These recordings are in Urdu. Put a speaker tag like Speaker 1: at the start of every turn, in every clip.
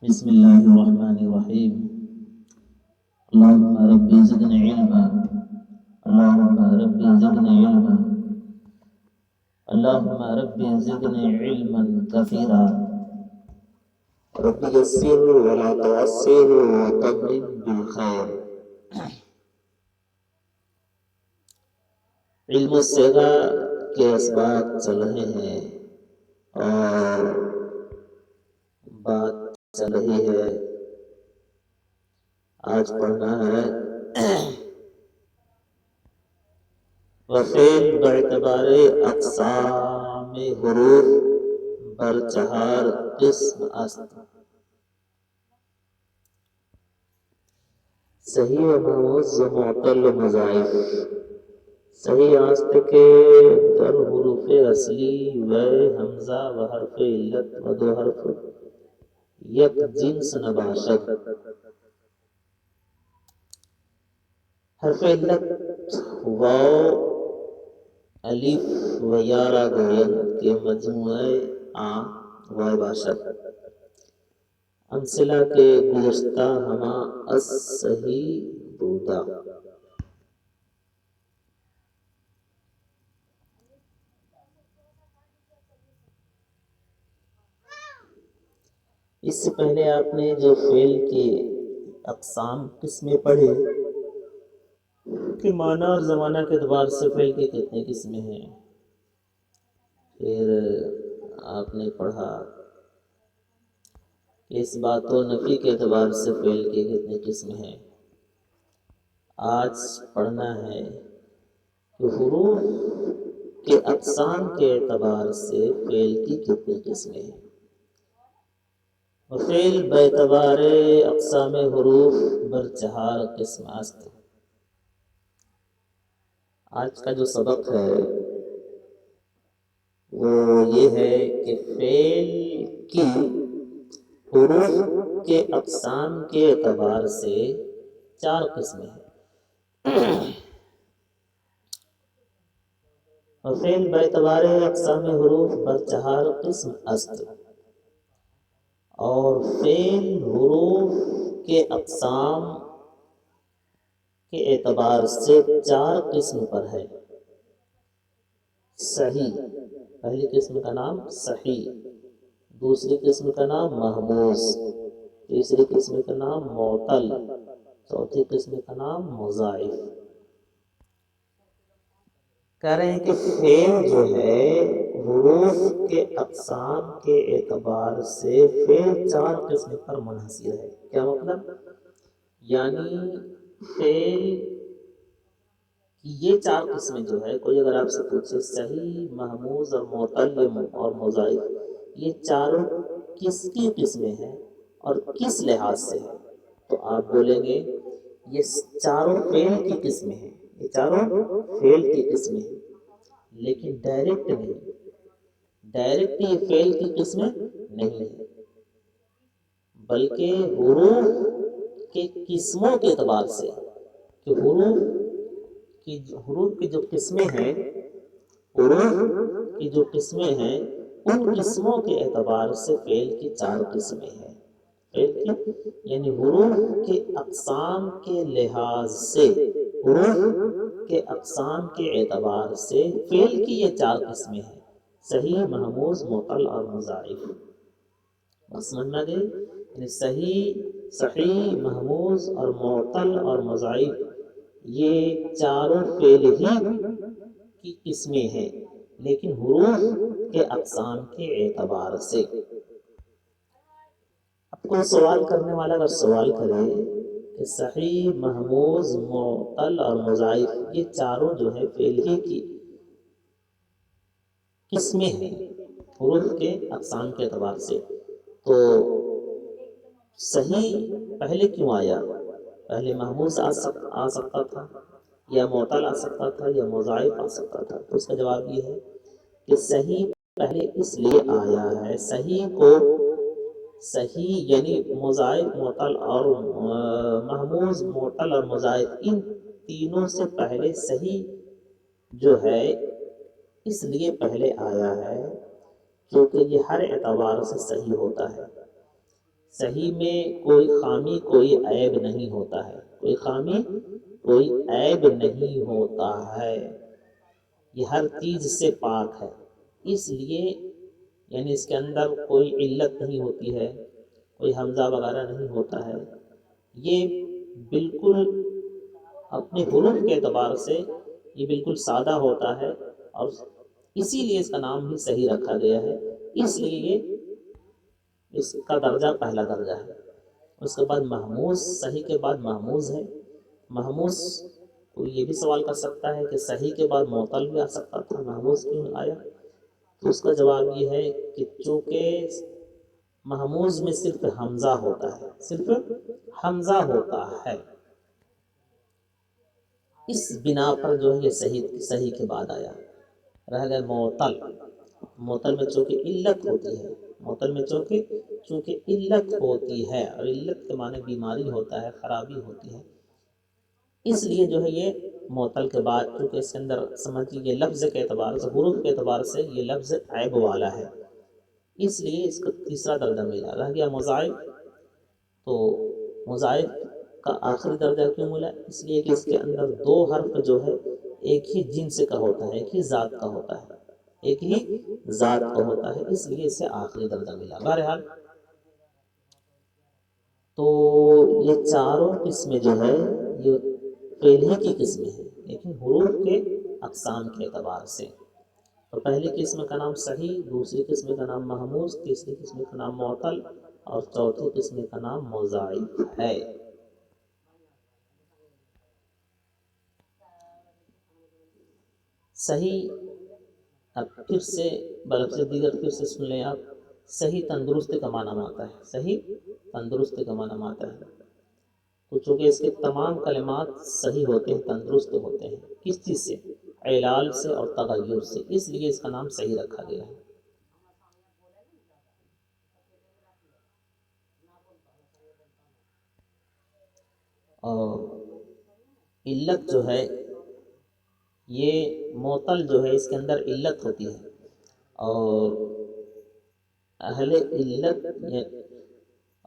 Speaker 1: بسم الله الرحمن الرحيم. اللهم ربي زدني علما، اللهم ربي زدني علما، اللهم ربي زدني علما كثيرا، ربي يسر ولا تعسر وتمم بالخير. علم الصغا کے اسباق چل رہے ہیں اور بات چل رہی ہے. آج پڑھنا ہے وفیل باعتبار اقسام حروف بر چہار قسم است. صحیح و معوض و معطل و مضاعف. صحیح است کے در حروف اصلی و حمزہ و حرف علت و دو حرف یک جنس نباشد. حرف علت واو الف و یارا گوین کے مجموعہ وائے باشد. امثلہ کے گزشتہ ہما اس صحیح بودا. اس سے پہلے آپ نے جو فعل کے اقسام قسمیں پڑھے کہ معنی اور زمانہ کے اعتبار سے فعل کی کتنے قسمیں ہیں. پھر آپ نے پڑھا کہ اس بات و نفی کے اعتبار سے فعل کی کتنے قسمیں ہیں. آج پڑھنا ہے کہ حروف کے اقسام کے اعتبار سے فعل کی کتنی قسمیں ہیں. فعل باعتبار اقسام حروف بر چہار قسم است. آج کا جو سبق ہے وہ یہ ہے کہ فعل کی حروف کے اقسام کے اعتبار سے چار قسمیں ہیں. فعل باعتبار اقسام حروف بر چہار قسم است. اور فعل حروف کے اقسام کے اعتبار سے چار قسم پر ہے. صحیح، پہلی قسم کا نام صحیح، دوسری قسم کا نام محموز، تیسری قسم کا نام معطل، چوتھی قسم کا نام مضاعف. کہہ رہے ہیں کہ فعل جو ہے حروف کے اقسام کے اعتبار سے فعل چار قسم پر منحصر ہے. کیا مطلب؟ یعنی فعل کی یہ چار قسمیں جو ہے، کوئی اگر آپ سے پوچھے صحیح، محموز اور معطل اور مضاعف یہ چاروں کس کی قسمیں ہیں اور کس لحاظ سے ہیں، تو آپ بولیں گے یہ چاروں فعل کی قسمیں ہیں، یہ چاروں فعل کی قسمیں ہیں. لیکن ڈائریکٹ نہیں، ڈائریکٹ یہ فعل کی قسمیں نہیں ہیں، بلکہ حروف کے قسموں کے اعتبار سے کہ حروف کی جو قسمیں ہیں، حروف کی جو قسمیں ہیں ان قسموں کے اعتبار سے فعل کی چار قسمیں ہیں. فعل کی یعنی حروف کے اقسام کے لحاظ سے، حروف کے اقسام کے اعتبار سے فعل کی یہ چار قسمیں ہیں: صحیح، محموز، معطل اور مضاعف. بس سمجھنا دے، یعنی صحیح، محموز اور معطل اور مضاعف یہ چاروں فعل ہی کی قسمیں ہیں، لیکن حروف کے اقسام کے اعتبار سے. اب کوئی سوال کرنے والا اگر سوال کرے کہ صحیح، محموز، معطل اور مضاعف یہ چاروں جو ہے فعل ہی کی قسمیں ہیں حروف کے اقسام کے اعتبار سے، تو صحیح پہلے کیوں آیا؟ پہلے محموز آ سکتا تھا یا معطل آ سکتا تھا یا مضاعف آ سکتا تھا. تو اس کا جواب یہ ہے کہ صحیح پہلے اس لیے آیا ہے، صحیح یعنی مضاعف، معطل اور محموز، معطل اور مضاعف ان تینوں سے پہلے صحیح جو ہے اس لیے پہلے آیا ہے کیونکہ یہ ہر اعتبار سے صحیح ہوتا ہے. صحیح میں کوئی خامی کوئی عیب نہیں ہوتا ہے، کوئی خامی کوئی عیب نہیں ہوتا ہے، یہ ہر چیز سے پاک ہے، اس لیے یعنی اس کے اندر کوئی علت نہیں ہوتی ہے، کوئی حمزہ وغیرہ نہیں ہوتا ہے، یہ بالکل اپنے حروف کے اعتبار سے یہ بالکل سادہ ہوتا ہے، اور اسی لیے اس کا نام بھی صحیح رکھا گیا ہے، اس لیے یہ اس کا درجہ پہلا درجہ ہے۔ اس کے بعد محموز، صحیح کے بعد محموز ہے۔ محموز کوئی یہ بھی سوال کر سکتا ہے کہ صحیح کے بعد معطل بھی آ سکتا تھا، محموز کیوں آیا؟ تو اس کا جواب یہ ہے کہ چونکہ محموز میں صرف حمزہ ہوتا ہے، صرف حمزہ ہوتا ہے، اس بنا پر جو ہے یہ صحیح کے بعد آیا۔ رہ گئے معطل، معطل میں چونکہ علت ہوتی ہے، معطل میں چونکہ علت ہوتی ہے، اور علت کے معنی بیماری ہوتا ہے، خرابی ہوتی ہے، اس لیے جو ہے یہ معطل کے بعد، چونکہ اس کے اندر سمجھیے یہ لفظ کے اعتبار سے، حروف کے اعتبار سے یہ لفظ عیب والا ہے، اس لیے اس کو تیسرا درجہ ملا۔ رہ گیا مضاعف، تو مضاعف کا آخری درجہ کیوں ملا؟ اس لیے کہ اس کے اندر دو حرف جو ہے ایک ہی جنس کا ہوتا ہے، ایک ہی ذات کا ہوتا ہے، ایک ہی ذات کا ہوتا ہے، اس لیے اسے آخری درجہ ملا۔ بہرحال تو یہ چاروں قسمیں جو ہے یہ پہلی کی قسمیں ہیں، لیکن حروف کے اقسام کے اعتبار سے۔ تو پہلی قسم کا نام صحیح، دوسری قسم کا نام محموز، تیسری قسم کا نام معطل، اور چوتھی قسم کا نام مضاعف ہے۔ صحیح، اب پھر سے بلفظ دیگر پھر سے سن لیں آپ، صحیح تندرست کا معنی آتا ہے، صحیح تندرست کا معنی آتا ہے، تو چونکہ اس کے تمام کلمات صحیح ہوتے ہیں، تندرست ہوتے ہیں، کس چیز سے؟ علال سے اور تغیر سے، اس لیے اس کا نام صحیح رکھا گیا ہے۔ اور علت جو ہے یہ معطل جو ہے اس کے اندر علت ہوتی ہے، اور اہل علت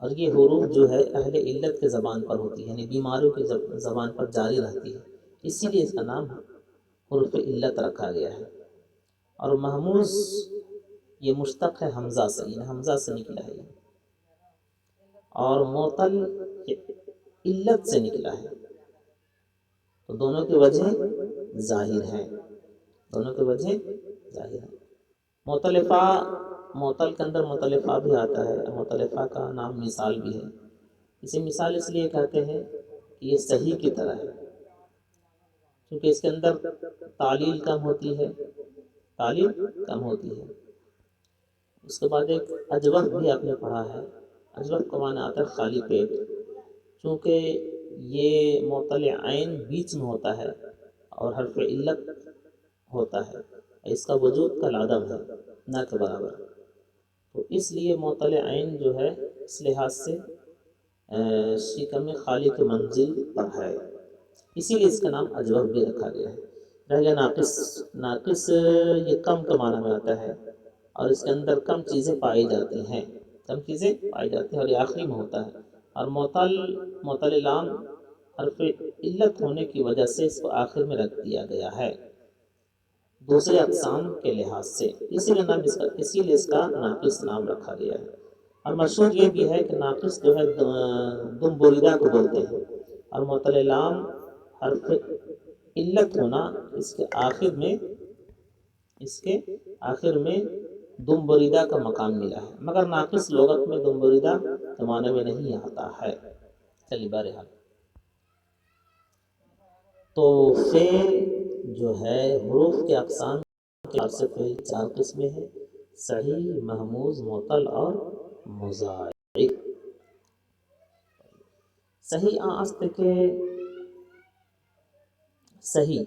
Speaker 1: اور یہ حروف جو ہے اہل علت کے زبان پر ہوتی ہے، یعنی بیماریوں کی زبان پر جاری رہتی ہے، اسی لیے اس کا نام حروف علت رکھا گیا ہے۔ اور محموز یہ مشتق ہے حمزہ سے، یعنی حمزہ سے نکلا ہے، اور معطل علت سے نکلا ہے، تو دونوں کی وجہ ظاہر ہے، دونوں کی وجہ ظاہر ہے۔ مختلفہ، معطل کے اندر مختلفہ بھی آتا ہے، مختلفہ کا نام مثال بھی ہے، اسے مثال اس لیے کہتے ہیں کہ یہ صحیح کی طرح ہے، کیونکہ اس کے اندر تعلیل کم ہوتی ہے، تعلیل کم ہوتی ہے۔ اس کے بعد ایک اجوف بھی آپ نے پڑھا ہے، اجوف کا معنی آتا ہے خالی پیٹ، چونکہ یہ معطل عین بیچ میں ہوتا ہے اور حرف علت ہوتا ہے، اس کا وجود کا عدم ہے، نہ کے برابر، تو اس لیے معطل عین جو ہے اس لحاظ سے شکم خالی کے منزل پر ہے، اسی لیے اس کا نام اجوف بھی رکھا گیا ہے۔ رہ گیا ناقص، ناقص یہ کم کے معنی میں آتا ہے، اور اس کے اندر کم چیزیں پائی جاتی ہیں، کم چیزیں پائی جاتی ہیں، اور یہ آخری میں ہوتا ہے۔ اور معطل لام حرف علت ہونے کی وجہ سے اس کو آخر میں رکھ دیا گیا ہے دوسرے اقسام کے لحاظ سے، اسی لیے اس کا ناقص نام رکھا گیا ہے۔ اور مشہور یہ بھی ہے کہ ناقص جو ہے دم بریدہ کو بولتے ہیں، اور معطل لام حرف علت ہونا اس کے آخر میں دم بریدہ کا مقام ملا ہے، مگر ناقص لغت میں دم بریدہ کے معنی میں نہیں آتا ہے۔ چلیے بہرحال، تو فعل جو ہے حروف کے اقسام کے سے فعل چار قسمیں ہیں، صحیح، محموز، معطل اور مضاعف۔ صحیح آست کے صحیح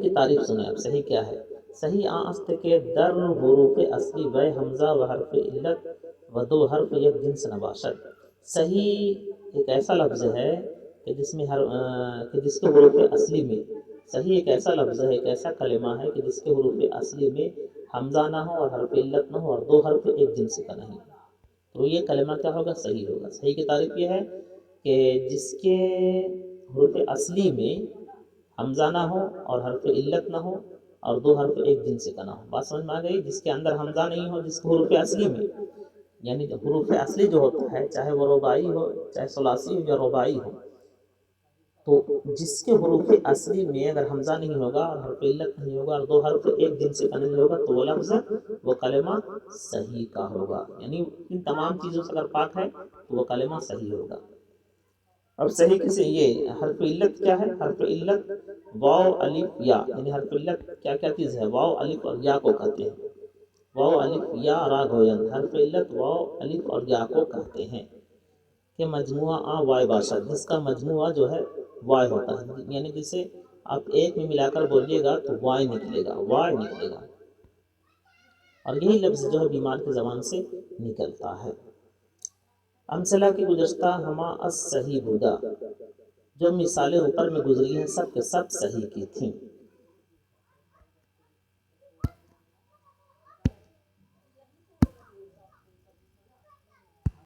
Speaker 1: کی تعریف سنیں آپ، صحیح کیا ہے؟ صحیح آست کے در حروف اصلی و حمزہ و حرف علت و دو حرف یک جنس نباشد۔ صحیح ایک ایسا لفظ ہے کہ جس کے حروف اصلی میں، صحیح ایک ایسا لفظ ہے، ایک ایسا کلمہ ہے کہ جس کے حروف اصلی میں حمزہ نہ ہو اور حرف علت نہ ہو اور دو حرف ایک جنس کا نہیں، تو یہ کلمہ کیا ہوگا؟ صحیح ہوگا۔ صحیح کی تعریف یہ ہے کہ جس کے حروف اصلی میں حمزہ نہ ہو اور حرف علت نہ ہو اور دو حرف ایک جنس کا نہ ہو۔ بات سمجھ میں آ گئی؟ جس کے اندر حمزہ نہیں ہو، جس کے حروف اصلی میں، یعنی حروف اصلی جو ہوتا ہے چاہے وہ رباعی ہو چاہے ثلاثی ہو یا رباعی ہو، تو جس کے حروف اصلی میں اگر حمزہ نہیں ہوگا اور حرف علت نہیں ہوگا اور دو حرف ایک جنس کا نہیں ہوگا تو وہ لفظ وہ کلمہ صحیح کا ہوگا، یعنی ان تمام چیزوں سے اگر پاک ہے تو وہ کلمہ صحیح ہوگا۔ اب صحیح کسے؟ یہ حرف علت کیا ہے؟ حرف علت واو الف یا، یعنی حرف علت کیا کیا چیز ہے؟ واو الف اور یا کو کہتے ہیں۔ واو الف یا را گوین، حرف علت واو الف اور یا کو کہتے ہیں کہ مجموعہ آ وائے باشد، جس کا مجموعہ جو ہے وائے ہوتا ہے، یعنی جسے آپ ایک میں ملا کر بولیے گا تو وائے نکلے گا، وائے نکلے گا، اور یہی لفظ جو ہے بیمار کی زبان سے نکلتا ہے۔ امثلہ کی گزشتہ ہما از صحیح بودا، جو مثالیں اوپر میں گزری ہیں سب کے سب صحیح کی تھیں۔